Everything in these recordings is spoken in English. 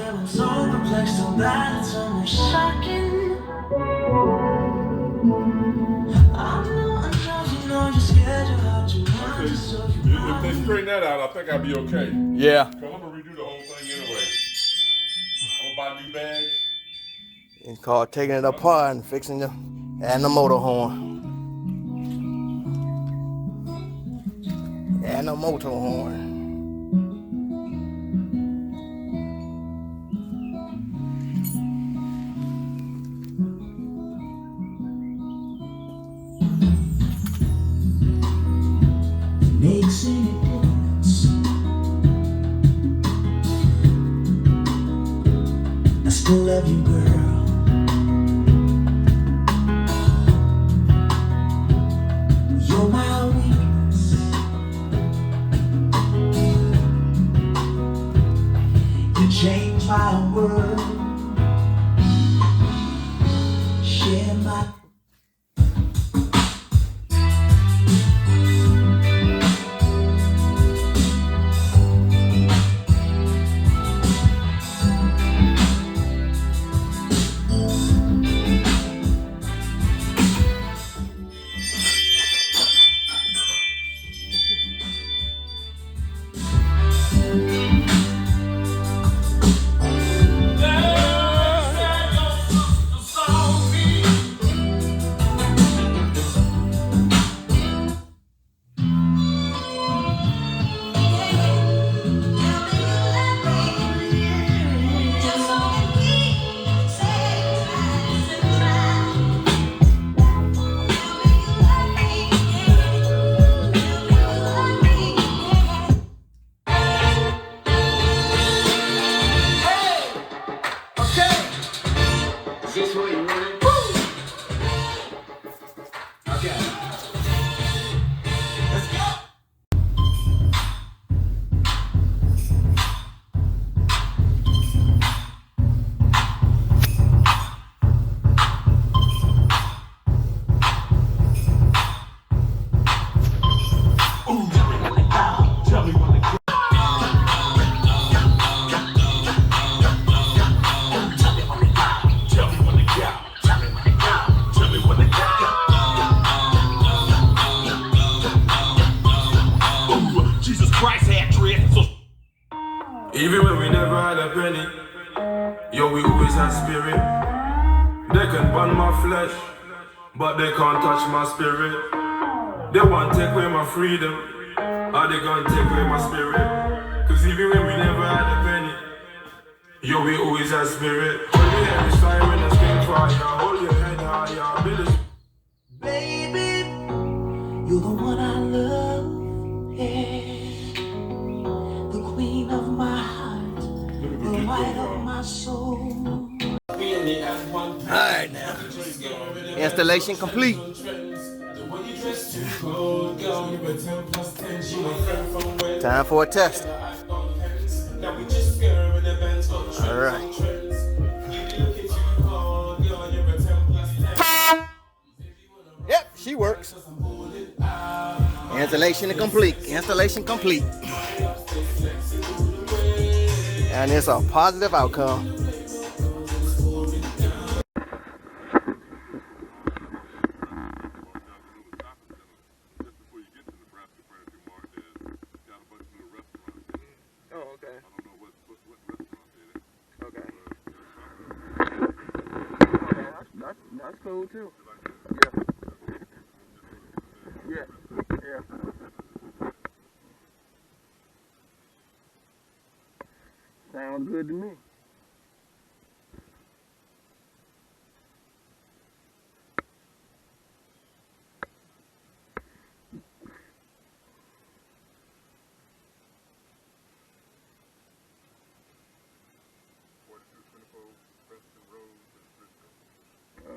I'm so perplexed, so bad it's almost shocking. I know you're scared, you're hard to mind, so you if they straighten that out, I think I'll be okay. Yeah. Because I'm going to redo the whole thing anyway. I'm going to buy new bags. It's called taking it apart and fixing the and the motor horn. And the motor horn. makes any difference. I still love you, girl. You're my weakness. You change my world. Share my Even when we never had a penny, yo, we always had spirit. They can burn my flesh, but they can't touch my spirit. They want to take away my freedom, or they gonna take away my spirit. Cause even when we never had a penny, yo, we always had spirit. When we hear the siren and scream fire, hold your head higher, build a... baby, you're the one I love, yeah. The queen of my heart, the light of my soul. Alright now. Installation complete. Time for a test. Alright. Yep, she works. Installation complete. Installation complete. And it's a positive outcome. Oh, okay. Okay. Okay, that's cool too. Yeah. Yeah. Sounds good to me.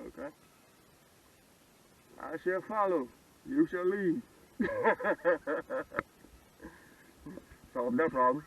Okay. I shall follow. You shall lead. Solve that problem.